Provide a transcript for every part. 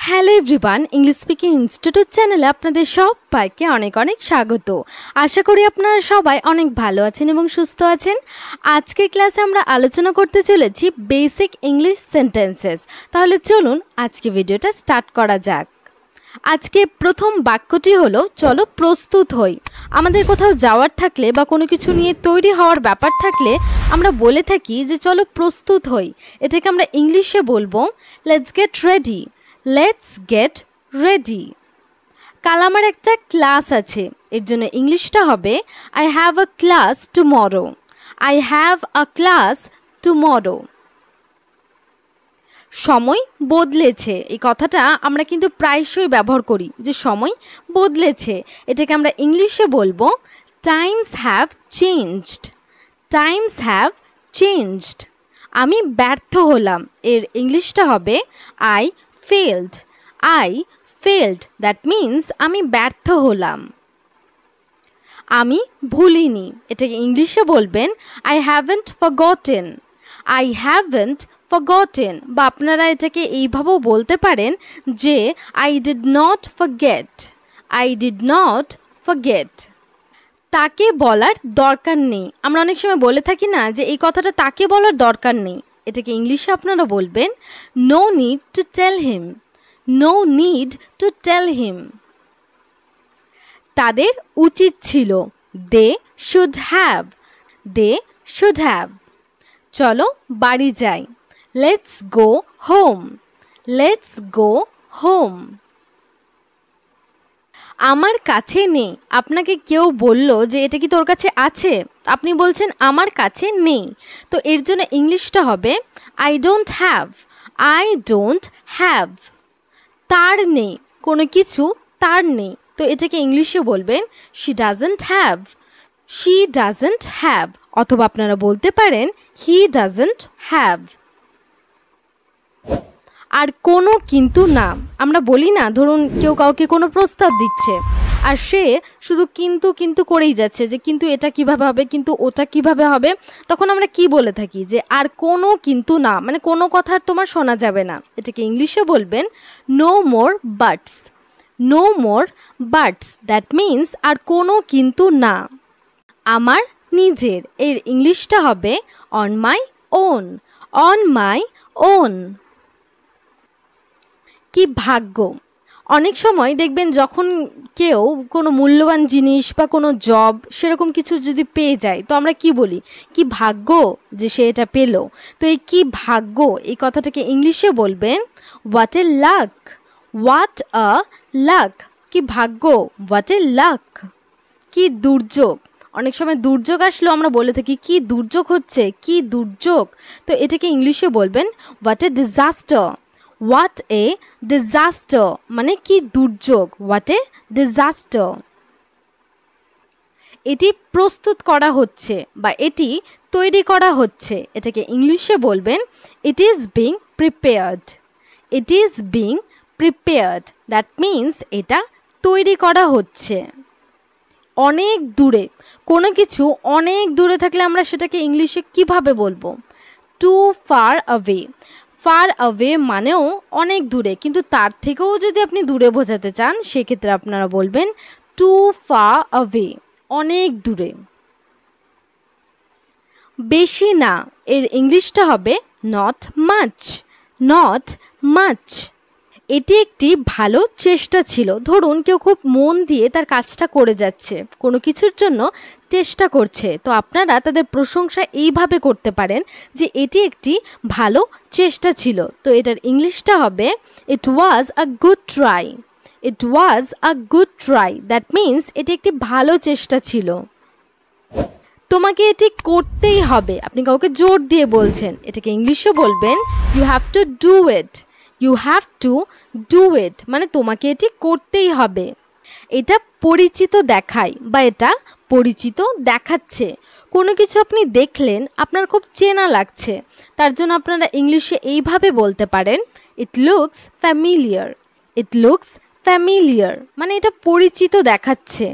Hello everyone, English speaking institute চ্যানেলে আপনাদের সবাইকে অনেক অনেক স্বাগত। আশা করি আপনারা সবাই অনেক ভালো আছেন এবং সুস্থ আছেন। আজকের ক্লাসে আমরা আলোচনা করতে চলেছি বেসিক ইংলিশ সেন্টেন্সেস। তাহলে চলুন আজকে ভিডিওটা স্টার্ট করা যাক। আজকে প্রথম বাক্যটি হলো চলো প্রস্তুত হই। আমাদের কোথাও যাওয়ার থাকলে বা কোনো কিছু নিয়ে তৈরি হওয়ার ব্যাপার থাকলে আমরা বলে থাকি যে চলো প্রস্তুত হই। এটাকে আমরা ইংলিশে বলবো let's get ready. Let's get ready. কাল আমার একটা ক্লাস আছে, এর জন্য ইংলিশটা হবে I have a class tomorrow. I have a class tomorrow. সময় বদলেছে, এই কথাটা আমরা কিন্তু প্রায়শই ব্যবহার করি যে সময় বদলেছে। এটাকে আমরা ইংলিশে বলবো Times have changed. Times have changed. আমি ব্যর্থ হলাম, এর ইংলিশটা হবে I failed. I failed, that means আমি ব্যর্থ হলাম। আমি ভুলিনি, এটাকে ইংলিশে বলবেন I haven't forgotten. I haven't forgotten, বা আপনারা এটাকে এইভাবেও বলতে পারেন যে I did not forget. I did not forget. তাকে বলার দরকার নেই, আমরা অনেক সময় বলে থাকি না যে এই কথাটা তাকে বলার দরকার নেই। এটাকে ইংলিশে আপনারা বলবেন no need to tell him. No need to tell him. তাদের উচিত ছিল, they should have. They should have. চলো বাড়ি যাই, let's go home. Let's go home. আমার কাছে নেই, আপনাকে কেউ বলল যে এটা কি তোর কাছে আছে, আপনি বলছেন আমার কাছে নেই, তো এর জন্য ইংলিশটা হবে I don't have. I don't have. তার নেই, কোনো কিছু তার নেই, তো এটাকে ইংলিশে বলবেন she doesn't have. She doesn't have, অথবা আপনারা বলতে পারেন হি ডাজন্ট হ্যাভ। আর কোনো কিন্তু না, আমরা বলি না, ধরুন কেউ কাউকে কোনো প্রস্তাব দিচ্ছে আর সে শুধু কিন্তু কিন্তু করেই যাচ্ছে যে কিন্তু এটা কিভাবে হবে, কিন্তু ওটা কিভাবে হবে, তখন আমরা কি বলে থাকি যে আর কোনো কিন্তু না, মানে কোনো কথা আর তোমার শোনা যাবে না। এটাকে ইংলিশে বলবেন no more buts. No more buts, that means আর কোনো কিন্তু না। আমার নিজের, এর ইংলিশটা হবে on my own. On my own. কি ভাগ্য। অনেক সময় দেখবেন যখন কেউ কোনো মূল্যবান জিনিস বা কোনো জব সেরকম কিছু যদি পেয়ে যায়, তো আমরা কি বলি, কি ভাগ্য যে সে এটা পেল। তো এই কি ভাগ্য এই কথাটাকে ইংলিশে বলবেন what a lakh. What a lakh. কি ভাগ্য, হোয়াট এ লাক। কি দুর্যোগ। অনেক সময় দুর্যোগ আসলেও আমরা বলে থাকি কি দুর্যোগ হচ্ছে, কি দুর্যোগ, তো এটাকে ইংলিশে বলবেন what a disaster. What a disaster, মানে কি দুর্যোগ, হোয়াট এ ডিজাস্টার। এটি প্রস্তুত করা হচ্ছে বা এটি তৈরি করা হচ্ছে, এটাকে ইংলিশে বলবেন it is being prepared. It is being prepared, that means এটা তৈরি করা হচ্ছে। অনেক দূরে, কোনো কিছু অনেক দূরে থাকলে আমরা সেটাকে ইংলিশে কিভাবে বলবো, to far away. Far away মানেও অনেক দূরে, কিন্তু তার থেকেও যদি আপনি দূরে বোঝাতে চান সেক্ষেত্রে আপনারা বলবেন টু ফার অ্যাওয়ে, অনেক দূরে। বেশি না, এর ইংলিশটা হবে নট মাচ। Not much. এটি একটি ভালো চেষ্টা ছিল। ধরুন কেউ খুব মন দিয়ে তার কাজটা করে যাচ্ছে, কোনো কিছুর জন্য চেষ্টা করছে, তো আপনারা তাদের প্রশংসা এইভাবে করতে পারেন যে এটি একটি ভালো চেষ্টা ছিল, তো এটার ইংলিশটা হবে it was a good try. It was a good try, that means এটি একটি ভালো চেষ্টা ছিল। তোমাকে এটি করতেই হবে, আপনি কাউকে জোর দিয়ে বলছেন, এটাকে ইংলিশে বলবেন you have to do it. You have to do it, মানে তোমাকে এটি করতেই হবে। এটা পরিচিত দেখায় বা এটা পরিচিত দেখাচ্ছে, কোনো কিছু আপনি দেখলেন আপনার খুব চেনা লাগছে, তার জন্য আপনারা ইংলিশে এইভাবে বলতে পারেন it looks familiar. It looks familiar, মানে এটা পরিচিত দেখাচ্ছে।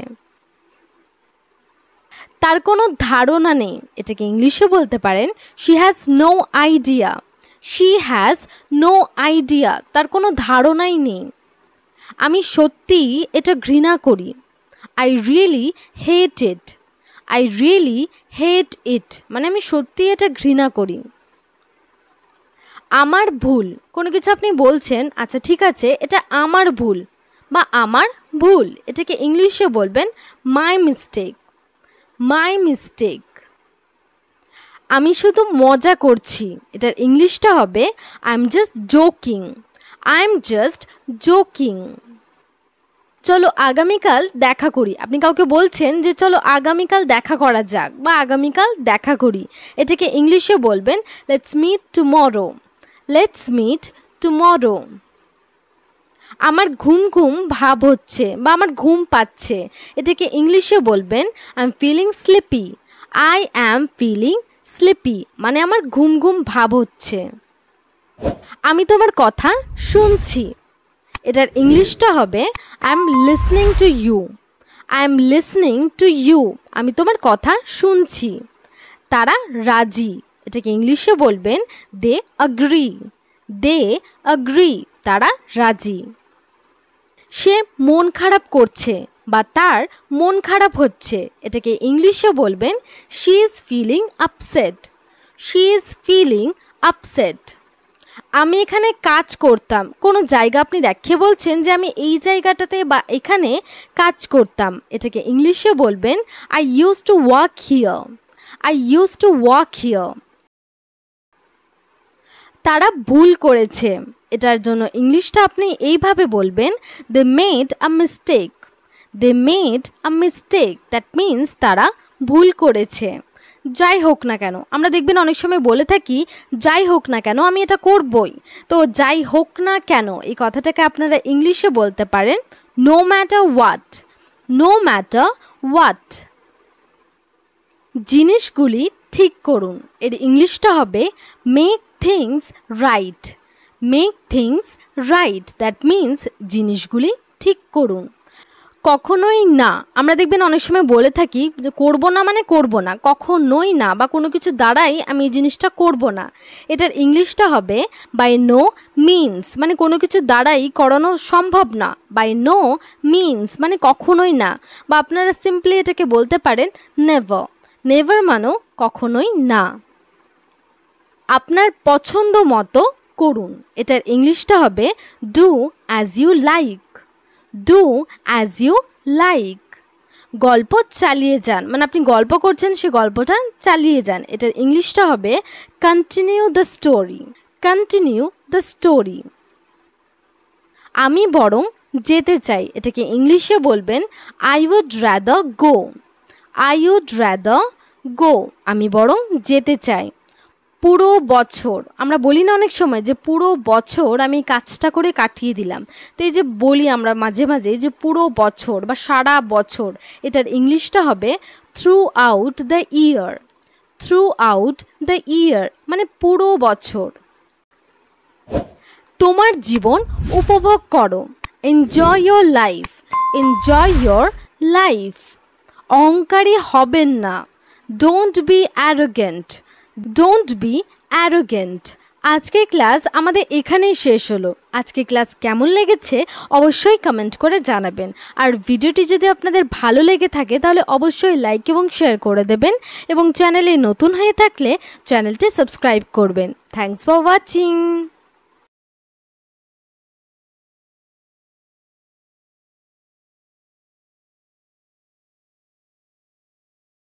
তার কোনো ধারণা নেই, এটাকে ইংলিশে বলতে পারেন she has no idea. She has no idea, তার কোনো ধারণাই নেই। আমি সত্যিই এটা ঘৃণা করি। I really hate it. I really hate it মানে আমি সত্যিই এটা ঘৃণা করি। আমার ভুল, কোনো কিছু আপনি বলছেন, আচ্ছা ঠিক আছে এটা আমার ভুল বা আমার ভুল, এটাকে ইংলিশে বলবেন মাই মিস্টেক। My mistake. আমি শুধু মজা করছি, এটার ইংলিশটা হবে I am just joking. I am just joking. চলো আগামীকাল দেখা করি, আপনি কাউকে বলছেন যে চলো আগামীকাল দেখা করা যাক বা আগামীকাল দেখা করি, এটাকে ইংলিশে বলবেন let's meet tomorrow. Let's meet tomorrow. আমার ঘুম ঘুম ভাব হচ্ছে বা আমার ঘুম পাচ্ছে, এটাকে ইংলিশে বলবেন I am feeling sleepy. I am feeling sleepy মানে আমার ঘুম ঘুম ভাব হচ্ছে। আমি তোমার কথা শুনছি, এটার ইংলিশটা হবে I am listening to you. I am listening to you আমি তোমার কথা শুনছি। তারা রাজি, এটাকে ইংলিশে বলবেন দে অ্যাগ্রি। দে অ্যাগ্রি তারা রাজি। সে মন খারাপ করছে বা তার মন খারাপ হচ্ছে, এটাকে ইংলিশে বলবেন she is feeling upset. She is feeling upset. আমি এখানে কাজ করতাম, কোনো জায়গা আপনি দেখিয়ে বলছেন যে আমি এই জায়গাটাতে বা এখানে কাজ করতাম, এটাকে ইংলিশে বলবেন I use to work here. I use to work here. তারা ভুল করেছে, এটার জন্য ইংলিশটা আপনি এইভাবে বলবেন they made a mistake. They made a mistake that means তারা ভুল করেছে। যাই হোক না কেন, আমরা দেখবেন অনেক সময় বলে থাকি যাই হোক না কেন আমি এটা করবই, তো যাই হোক না কেন এই কথাটাকে আপনারা ইংলিশে বলতে পারেন no matter what. No matter what. জিনিসগুলি ঠিক করুন, এর ইংলিশটা হবে make things right. Make things right that means জিনিসগুলি ঠিক করুন। কখনোই না, আমরা দেখবেন অনেক সময় বলে থাকি যে করবো না মানে করবো না, কখনোই না বা কোনো কিছু দ্বারাই আমি এই জিনিসটা করবো না, এটার ইংলিশটা হবে বাই নো মিনস মানে কোনো কিছু দ্বারাই করানো সম্ভব না। বাই নো মিনস মানে কখনোই না, বা আপনারা সিম্পলি এটাকে বলতে পারেন নেভার। নেভার মানেও কখনোই না। আপনার পছন্দ মতো করুন, এটার ইংলিশটা হবে do as you like. Do as you like. গল্প চালিয়ে যান মানে আপনি গল্প করছেন সে গল্পটা চালিয়ে যান, এটার ইংলিশটা হবে continue the story. Continue the story. আমি বরং যেতে চাই, এটাকে ইংলিশে বলবেন I would rather go. I would rather go আমি বরং যেতে চাই। পুরো বছর, আমরা বলি না অনেক সময় যে পুরো বছর আমি কাজটা করে কাটিয়ে দিলাম, তো এই যে বলি আমরা মাঝে মাঝে যে পুরো বছর বা সারা বছর, এটার ইংলিশটা হবে through out the year. Through out the year মানে পুরো বছর। তোমার জীবন উপভোগ করো। Enjoy your life. Enjoy your life. অহংকারী হবেন না। Don't be arrogant. Don't be arrogant. আজকের ক্লাস আমাদের এখানেই শেষ হলো। আজকের ক্লাস কেমন লেগেছে অবশ্যই কমেন্ট করে জানাবেন, আর ভিডিওটি যদি আপনাদের ভালো লেগে থাকে তাহলে অবশ্যই লাইক এবং শেয়ার করে দেবেন, এবং চ্যানেলে নতুন হয়ে থাকলে চ্যানেলটি সাবস্ক্রাইব করবেন। Thanks for watching.